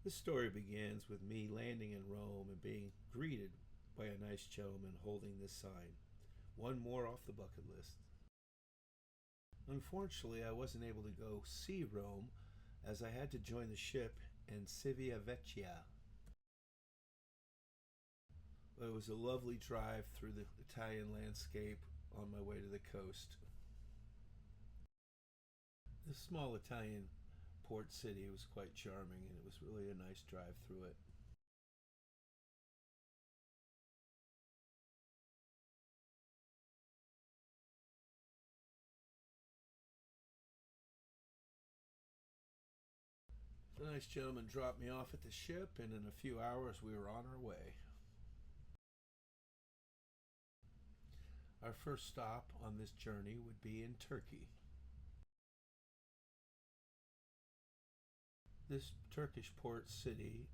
This story begins with me landing in Rome and being greeted by a nice gentleman holding this sign. One more off the bucket list. Unfortunately, I wasn't able to go see Rome as I had to join the ship in Civitavecchia. It was a lovely drive through the Italian landscape on my way to the coast. This small Italian port city was quite charming, and it was really a nice drive through it. The nice gentleman dropped me off at the ship, and in a few hours we were on our way. Our first stop on this journey would be in Turkey. This Turkish port city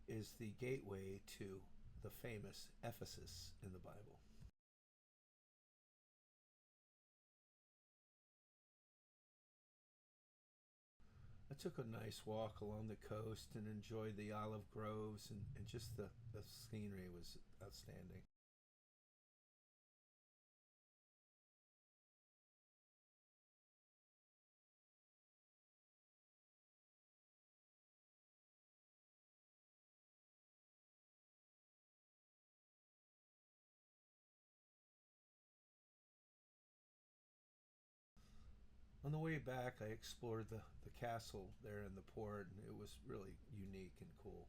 is the gateway to the famous Ephesus in the Bible. I took a nice walk along the coast and enjoyed the olive groves, and just the scenery was outstanding. On the way back, I explored the castle there in the port, and it was really unique and cool.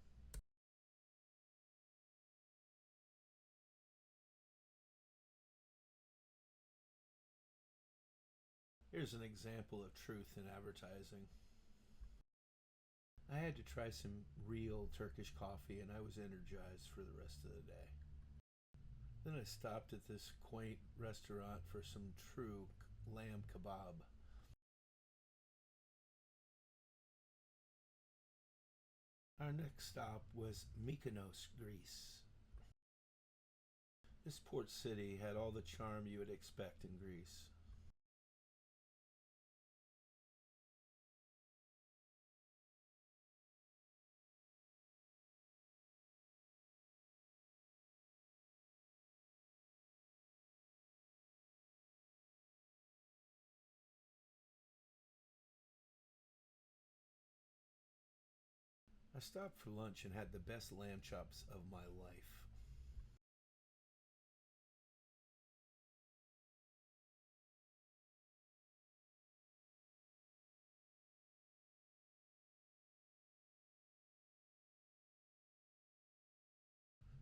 Here's an example of truth in advertising. I had to try some real Turkish coffee, and I was energized for the rest of the day. Then I stopped at this quaint restaurant for some true lamb kebab. Our next stop was Mykonos, Greece. This port city had all the charm you would expect in Greece. I stopped for lunch and had the best lamb chops of my life.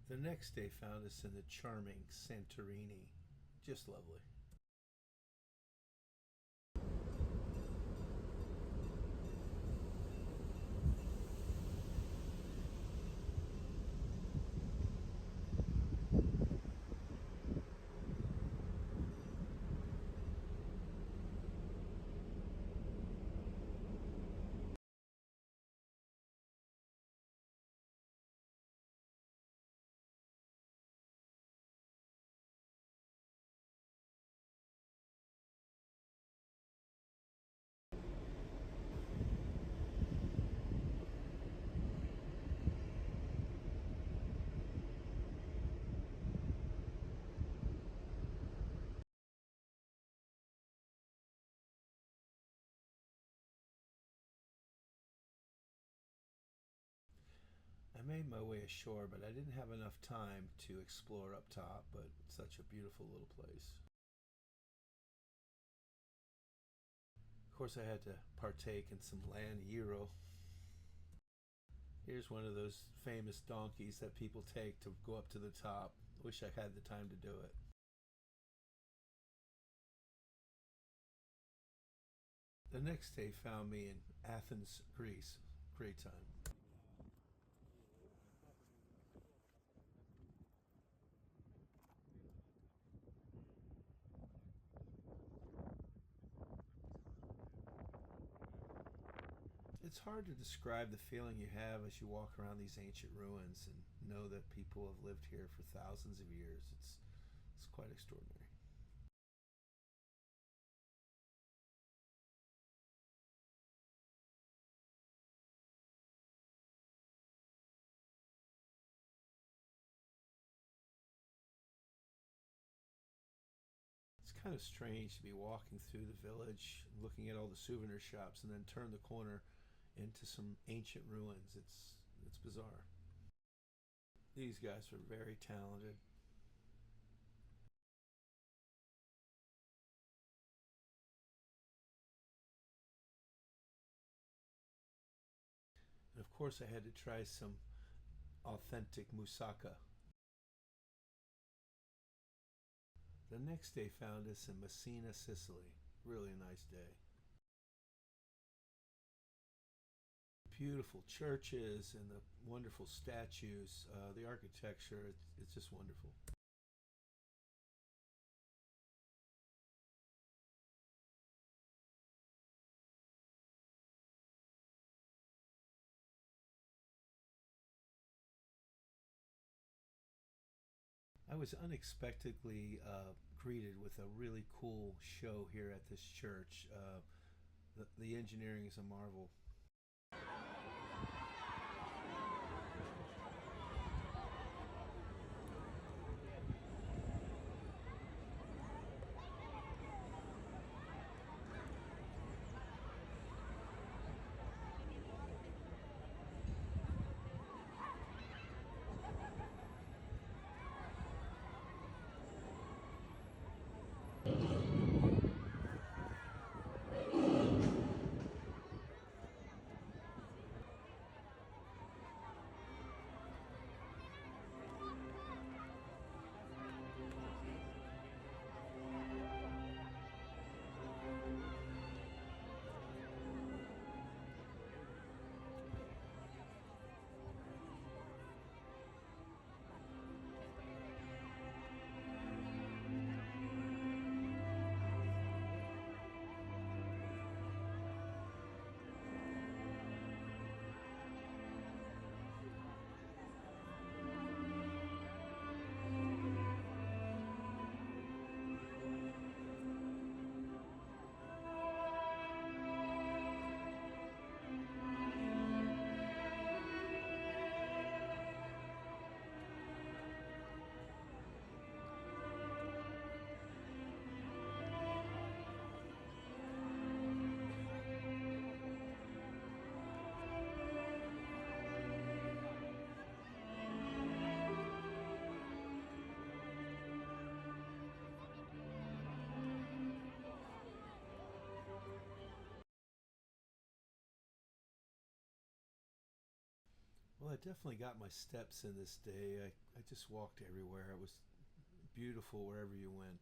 The next day found us in the charming Santorini. Just lovely. I made my way ashore, but I didn't have enough time to explore up top, but it's such a beautiful little place. Of course, I had to partake in some land gyro. Here's one of those famous donkeys that people take to go up to the top. Wish I had the time to do it. The next day found me in Athens, Greece. Great time. It's hard to describe the feeling you have as you walk around these ancient ruins and know that people have lived here for thousands of years. It's quite extraordinary. kind of strange to be walking through the village, looking at all the souvenir shops, and then turn the corner into some ancient ruins. It's bizarre. These guys are very talented. And of course, I had to try some authentic moussaka. The next day found us in Messina, Sicily. Really a nice day. Beautiful churches and the wonderful statues, the architecture, it's just wonderful. I was unexpectedly greeted with a really cool show here at this church. The engineering is a marvel. Well, I definitely got my steps in this day. I just walked everywhere. It was beautiful wherever you went.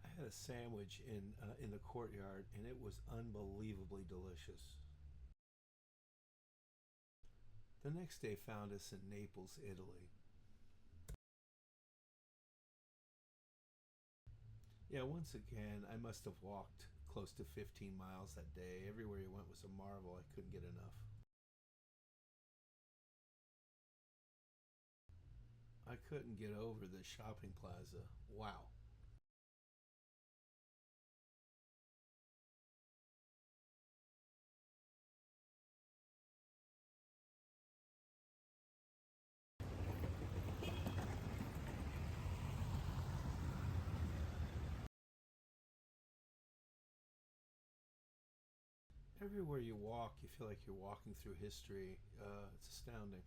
I had a sandwich in the courtyard, and it was unbelievably delicious. The next day found us in Naples, Italy. Yeah, once again, I must have walked close to 15 miles that day. Everywhere you went was a marvel. I couldn't get enough. I couldn't get over the shopping plaza. Wow. Everywhere you walk, you feel like you're walking through history. It's astounding.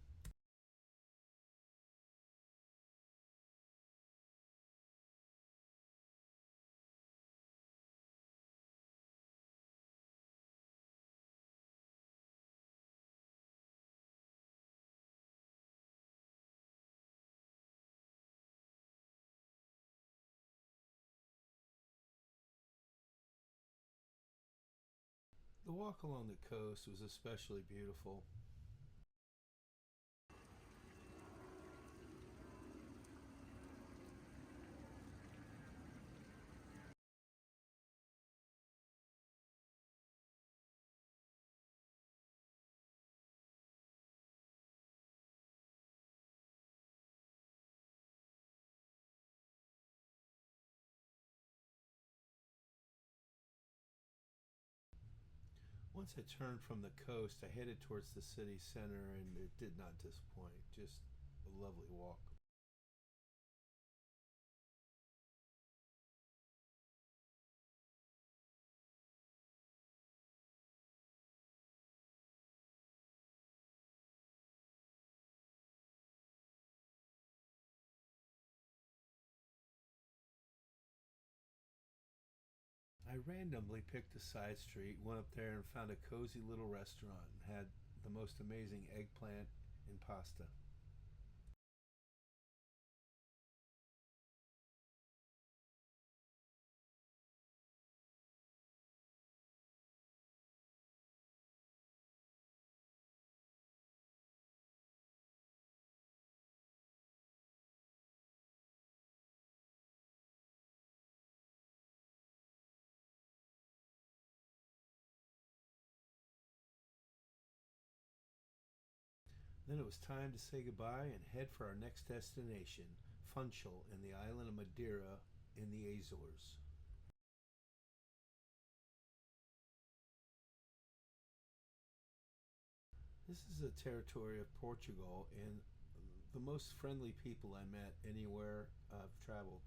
The walk along the coast was especially beautiful. Once I turned from the coast, I headed towards the city center, and it did not disappoint. Just a lovely walk. I randomly picked a side street, went up there, and found a cozy little restaurant and had the most amazing eggplant and pasta. Then it was time to say goodbye and head for our next destination, Funchal in the island of Madeira in the Azores. This is a territory of Portugal and the most friendly people I met anywhere I've traveled.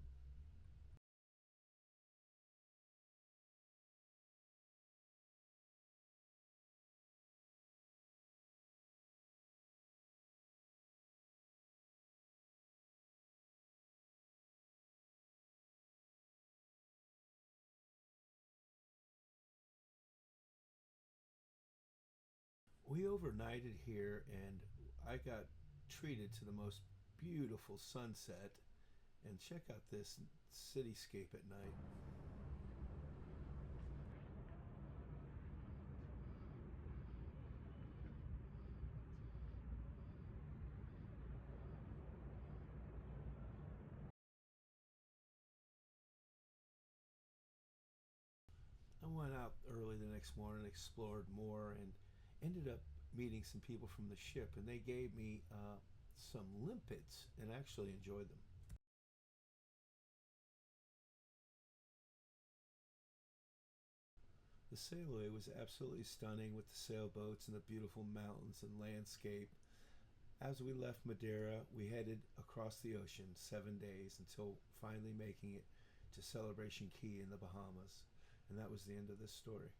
We overnighted here and I got treated to the most beautiful sunset. And check out this cityscape at night. I went out early the next morning, explored more, and ended up meeting some people from the ship, and they gave me some limpets, and actually enjoyed them. The sailway was absolutely stunning with the sailboats and the beautiful mountains and landscape. As we left Madeira, we headed across the ocean 7 days until finally making it to Celebration Key in the Bahamas. And that was the end of this story.